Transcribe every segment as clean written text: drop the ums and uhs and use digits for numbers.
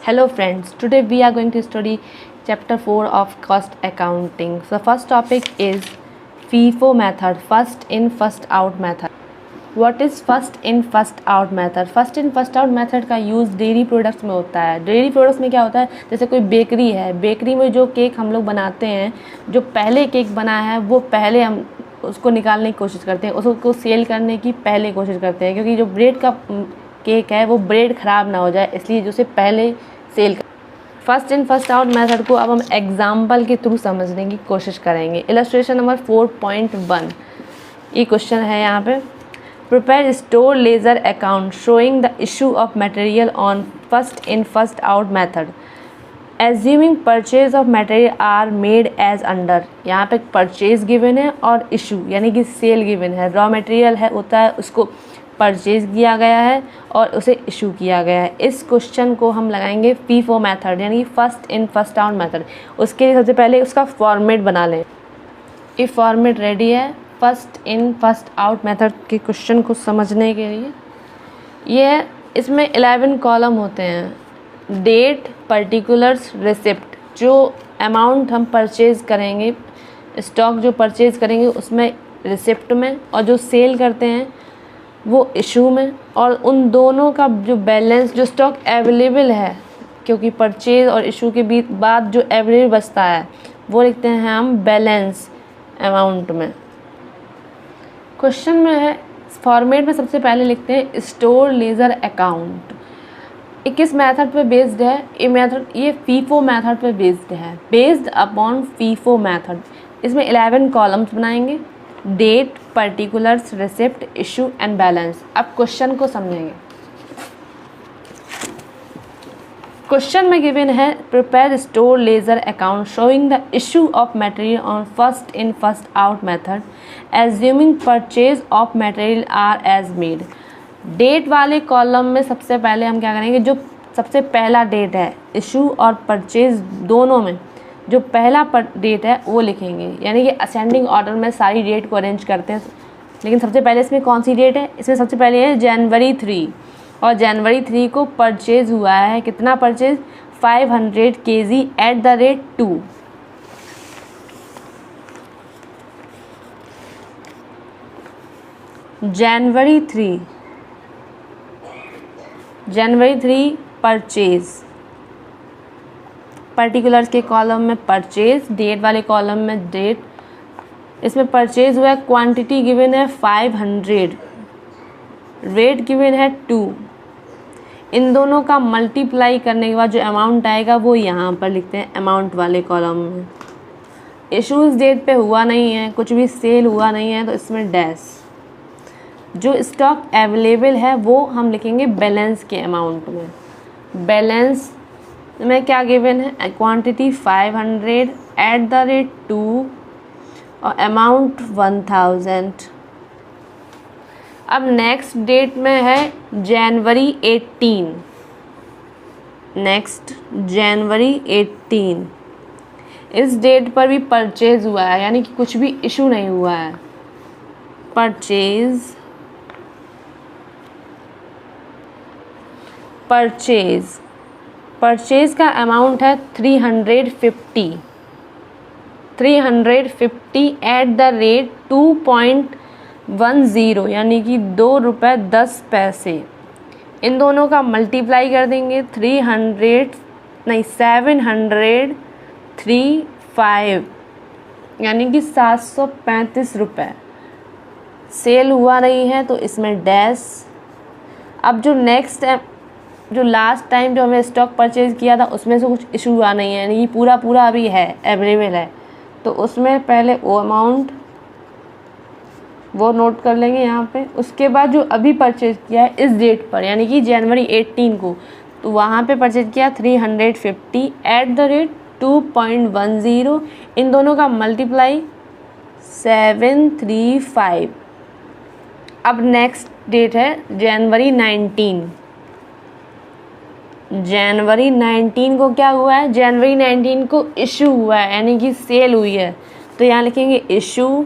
Hello friends, today we are going to study chapter 4 of cost accounting. So the first topic is FIFO method, first in first out method. What is first in first out method? First in first out method का use dairy products में होता है. Dairy products में क्या होता है, जैसे कोई बेकरी है, बेकरी में जो केक हम लोग बनाते हैं, जो पहले केक बना है वो पहले हम उसको निकालने की कोशिश करते हैं, उसको सेल करने की पहले कोशिश करते हैं, क्योंकि जो ब्रेड का केक है वो ब्रेड ख़राब ना हो जाए, इसलिए जो उसे पहले सेल कर. First in first out method को अब हम एग्जाम्पल के थ्रू समझने की कोशिश करेंगे. इलस्ट्रेशन नंबर 4.1 ये क्वेश्चन है यहाँ पे. Prepare store ledger account showing the issue of material on first in first out method assuming purchase of material are made as under. यहाँ पे परचेज गिवन है और इशू यानी कि सेल गिवन है. रॉ मटेरियल है होता है, उसको परचेज किया गया है और उसे इशू किया गया है. इस क्वेश्चन को हम लगाएंगे फीफो मेथड यानी first in first out method. उसके लिए सबसे पहले उसका फॉर्मेट बना लें. ये फॉर्मेट रेडी है first in first out method के क्वेश्चन को समझने के लिए. ये इसमें 11 कॉलम होते हैं. Date, particulars, receipt. जो अमाउंट हम परचेज़ करेंगे, स्टॉक जो परचेज़ करेंगे उसमें रिसिप्ट में, और जो सेल करते हैं वो इशू में. और उन दोनों का जो बैलेंस, जो स्टॉक अवेलेबल है, क्योंकि परचेज और इशू के बीच बाद जो एवरेज बचता है वो लिखते हैं हम बैलेंस अमाउंट में. क्वेश्चन में है फॉर्मेट में सबसे पहले लिखते हैं स्टोर लेजर अकाउंट. ये किस मेथड पे बेस्ड है? ये फीफो मेथड पे बेस्ड है. Based upon FIFO method. इसमें 11 कॉलम्स बनाएंगे. Date, particulars, receipt, issue and balance. अब क्वेश्चन को समझेंगे. क्वेश्चन में गिवन है prepare store ledger account showing the issue of material on first in first out method assuming purchase of material are as made. Date वाले column में सबसे पहले हम क्या करेंगे, जो सबसे पहला डेट है इशू और परचेज दोनों में, जो पहला डेट है वो लिखेंगे. यानी कि असेंडिंग ऑर्डर में सारी डेट को अरेंज करते हैं. लेकिन सबसे पहले इसमें कौन सी डेट है? इसमें सबसे पहले है जनवरी 3, और जनवरी 3 को परचेज हुआ है. कितना purchase? 500 kg at the rate 2. January 3 purchase. Particulars के कॉलम में परचेज, डेट वाले कॉलम में डेट. इसमें परचेज हुआ है, क्वांटिटी गिवन है 500, रेट गिवन है 2. इन दोनों का मल्टीप्लाई करने के बाद जो अमाउंट आएगा वो यहाँ पर लिखते हैं अमाउंट वाले कॉलम में. इशूज़ डेट पे हुआ नहीं है, कुछ भी सेल हुआ नहीं है, तो इसमें डैश. जो स्टॉक अवेलेबल है वो हम लिखेंगे बैलेंस के अमाउंट में. बैलेंस में क्या गिवन है? क्वांटिटी 500 एट द रेट 2 और अमाउंट 1000. अब नेक्स्ट डेट में है जनवरी 18. नेक्स्ट जनवरी 18. इस डेट पर भी परचेज हुआ है, यानी कि कुछ भी इशू नहीं हुआ है. परचेज का अमाउंट है 350 एट द रेट 2.10 यानी कि 2 रुपये 10 पैसे. इन दोनों का मल्टीप्लाई कर देंगे. 735 यानी कि 735 रुपये. सेल हुआ नहीं है तो इसमें डैश. अब जो लास्ट टाइम जो हमें स्टॉक परचेज किया था उसमें से कुछ इशू हुआ नहीं है, यानी कि पूरा अभी है, अवेलेबल है, तो उसमें पहले वो अमाउंट वो नोट कर लेंगे यहाँ पे. उसके बाद जो अभी परचेज किया है इस डेट पर, यानी कि जनवरी 18 को, तो वहाँ पे परचेज किया 350 एट द रेट 2.10. इन दोनों का मल्टीप्लाई 735. अब नेक्स्ट डेट है जनवरी 19. जनवरी 19 को क्या हुआ है? जनवरी 19 को इशू हुआ है, यानी कि सेल हुई है, तो यहाँ लिखेंगे इशू.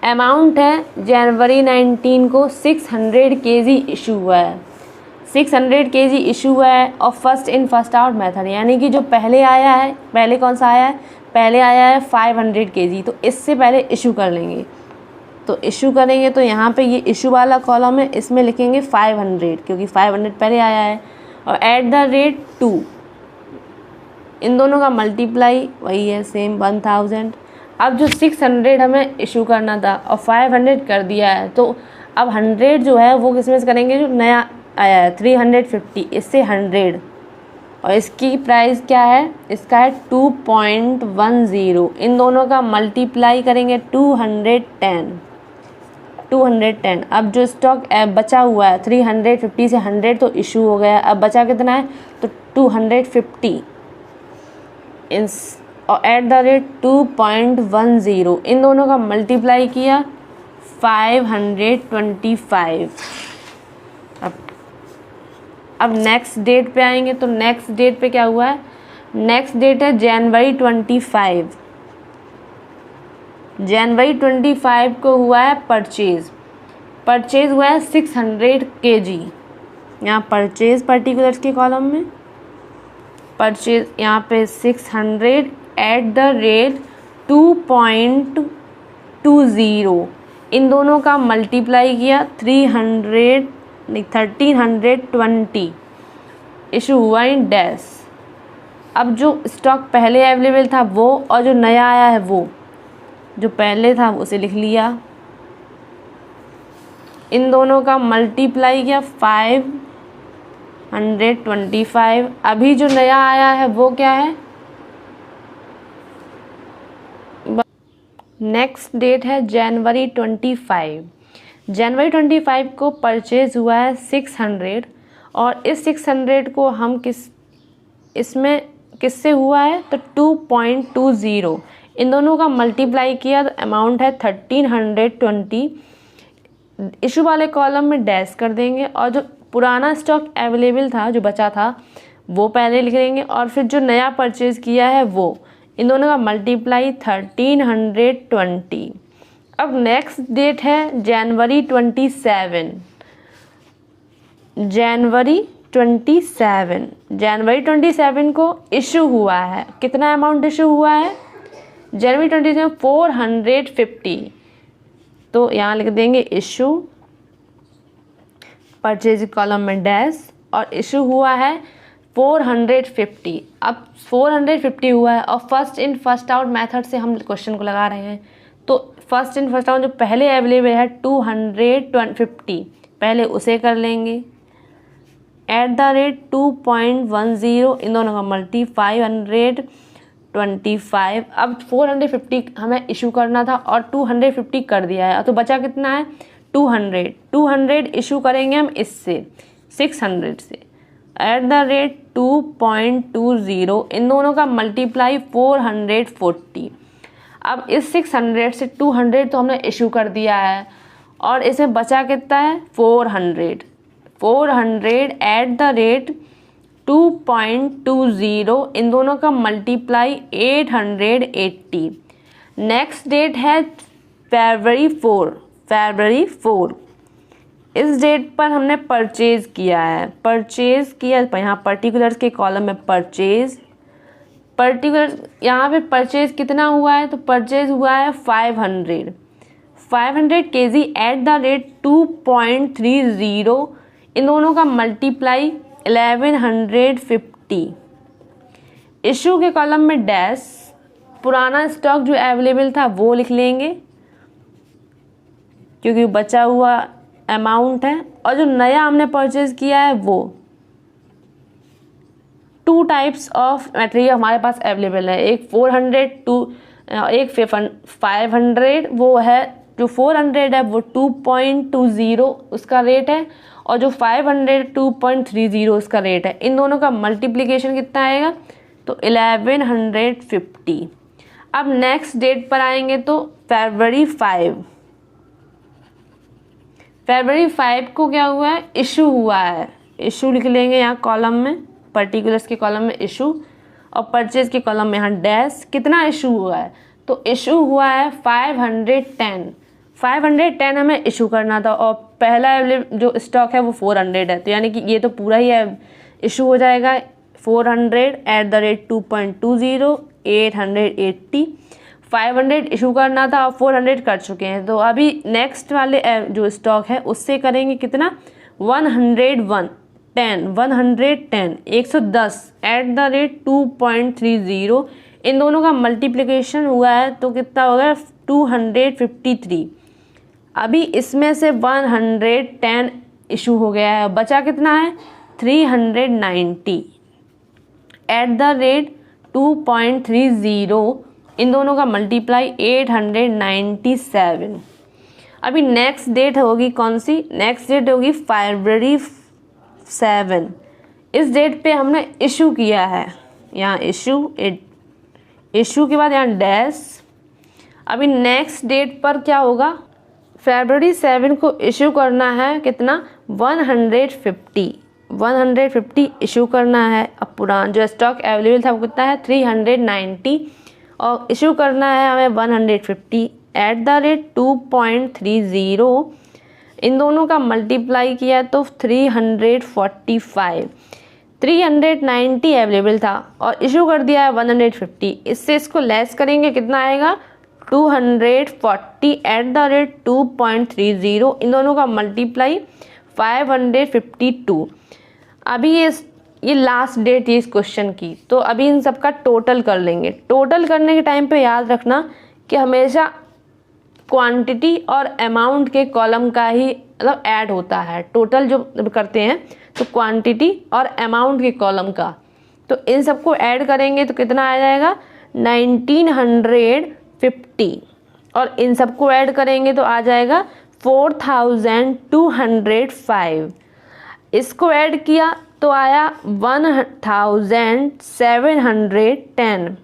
अमाउंट है जनवरी 19 को 600 kg इशू हुआ है. 600 kg इशू हुआ है और first in first out method, यानी कि जो पहले आया है, पहले कौन सा आया है, पहले आया है 500 kg, तो इससे पहले इशू कर लेंगे। तो इशू करेंगे तो यहाँ पे ये इशू वाला कॉलम है, इसमें लिखेंगे 500 क्योंकि 500 पहले आया है, और एट द रेट 2, इन दोनों का मल्टीप्लाई वही है सेम 1000। अब जो 600 हमें इशू करना था और 500 कर दिया है, तो अब 100 जो है वो किसमें से करेंगे, जो नया आया है 350, इससे 100, और इसकी प्राइस क्या है, इसका है 2.10, इन दोनों का मल्टीप्लाई करेंगे 210। अब जो स्टॉक बचा हुआ है 350 से 100 तो इशू हो गया, अब बचा कितना है, तो 250 और एट द रेट 2.10, इन दोनों का मल्टीप्लाई किया 525। अब नेक्स्ट डेट पे आएंगे, तो नेक्स्ट डेट पे क्या हुआ है, नेक्स्ट डेट है जनवरी 25। जनवरी 25 को हुआ है परचेज हुआ है 600 kg, यहाँ परचेज पर्टिकुलर्स के कॉलम में परचेज यहाँ पे 600 एट द रेट 2.20, इन दोनों का मल्टीप्लाई किया 1320, इशू हुआ इन डैश। अब जो स्टॉक पहले अवेलेबल था वो, और जो नया आया है वो, जो पहले था उसे लिख लिया, इन दोनों का मल्टीप्लाई किया 525। अभी जो नया आया है वो क्या है, नेक्स्ट डेट है जनवरी 25। जनवरी 25 को परचेज हुआ है 600, और इस 600 को हम इसमें किससे हुआ है, तो 2.20, इन दोनों का मल्टीप्लाई किया तो अमाउंट है 1320, इशू वाले कॉलम में डैश कर देंगे, और जो पुराना स्टॉक अवेलेबल था जो बचा था वो पहले लिख देंगे, और फिर जो नया परचेज किया है वो, इन दोनों का मल्टीप्लाई 1320। अब नेक्स्ट डेट है जनवरी 27। जनवरी 27 को इशू हुआ है, कितना अमाउंट इशू हुआ है, जनवरी 27 450, तो यहाँ लिख देंगे इशू, परचेज कॉलम में डैश, और इशू हुआ है 450। अब 450 हुआ है और first in first out method से हम क्वेश्चन को लगा रहे हैं, तो फर्स्ट इन फर्स्ट आउट जो पहले अवेलेबल है 250, पहले उसे कर लेंगे एट द रेट 2.10, इन दोनों का मल्टी 525। अब 450 हमें इशू करना था और 250 कर दिया है, तो बचा कितना है 200 इशू करेंगे हम इससे 600 से एट द रेट 2.20, इन दोनों का मल्टीप्लाई 440। अब इस 600 से 200 तो हमने इशू कर दिया है, और इसमें बचा कितना है 400 एट द रेट 2.20, इन दोनों का मल्टीप्लाई 880। नेक्स्ट डेट है फरवरी 4। इस डेट पर हमने परचेज किया है, यहाँ पर्टिकुलर्स के कॉलम में परचेज, पर्टिकुलर यहाँ पे परचेज कितना हुआ है, तो परचेज हुआ है 500 kg एट द रेट 2.30, इन दोनों का मल्टीप्लाई 1150। इशू के कॉलम में डैश, पुराना स्टॉक जो अवेलेबल था वो लिख लेंगे क्योंकि बचा हुआ अमाउंट है, और जो नया हमने परचेज किया है वो, 2 टाइप्स ऑफ मटेरियल हमारे पास अवेलेबल है, एक 400 एक 500, वो है जो 400 है वो 2.20 उसका रेट है, और जो 500 2.30 उसका रेट है। इन दोनों का मल्टीप्लिकेशन कितना आएगा, तो 1150। अब नेक्स्ट डेट पर आएंगे तो फरवरी 5 को क्या हुआ है, इशू हुआ है, इशू लिख लेंगे यहाँ कॉलम में, पर्टिकुलर्स के कॉलम में इशू, और परचेज के कॉलम में यहाँ डैश। कितना इशू हुआ है, तो इशू हुआ है 510 हमें इशू करना था और पहला जो स्टॉक है वो 400 है, तो यानी कि ये तो पूरा ही है इशू हो जाएगा। 400 @ 2.20 880, 500 इशू करना था और 400 कर चुके हैं। तो अभी नेक्स्ट वाले जो स्टॉक है उससे करेंगे कितना, 110 110 @ 2.30, इन दोनों का मल्टीप्लिकेशन हुआ है तो कितना होगा 253। अभी इसमें से 110 इशू हो गया है, बचा कितना है 390 @ 2.30, इन दोनों का मल्टीप्लाई 897। अभी नेक्स्ट डेट होगी कौन सी, नेक्स्ट डेट होगी February 7। इस डेट पे हमने इशू किया है, यहाँ इशू के बाद यहाँ डैश। अभी नेक्स्ट डेट पर क्या होगा, February 7 को इशू करना है कितना 150 इशू करना है। अब पुराना जो स्टॉक अवेलेबल था वो कितना है 390 और इशू करना है हमें 150 @ 2.30, इन दोनों का मल्टीप्लाई किया तो 345। 390 अवेलेबल था और इशू कर दिया है 150, इससे इसको लेस करेंगे कितना आएगा 240 @ 2.30, इन दोनों का मल्टीप्लाई 552। अभी ये लास्ट डेट है इस क्वेश्चन की, तो अभी इन सब का टोटल कर लेंगे। टोटल करने के टाइम पे याद रखना कि हमेशा क्वांटिटी और अमाउंट के कॉलम का ही मतलब ऐड होता है। टोटल जो करते हैं तो क्वांटिटी और अमाउंट के कॉलम का, तो इन सबको ऐड करेंगे तो कितना आ जाएगा 1950 और इन सबको ऐड करेंगे तो आ जाएगा 4205। इसको ऐड किया तो आया 1710।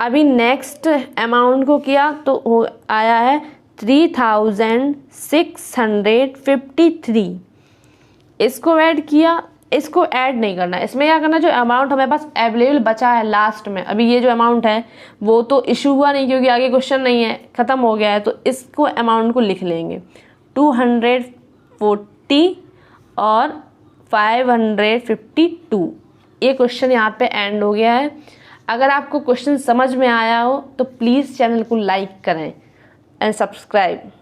अभी नेक्स्ट अमाउंट को किया तो आया है 3653। इसको ऐड किया, इसको ऐड नहीं करना, इसमें क्या करना, जो अमाउंट हमारे पास अवेलेबल बचा है लास्ट में, अभी ये जो अमाउंट है वो तो इशू हुआ नहीं क्योंकि आगे क्वेश्चन नहीं है, ख़त्म हो गया है, तो इसको अमाउंट को लिख लेंगे 240 और 552। ये क्वेश्चन यहाँ पे एंड हो गया है। अगर आपको क्वेश्चन समझ में आया हो तो प्लीज़ चैनल को लाइक करें एंड सब्सक्राइब।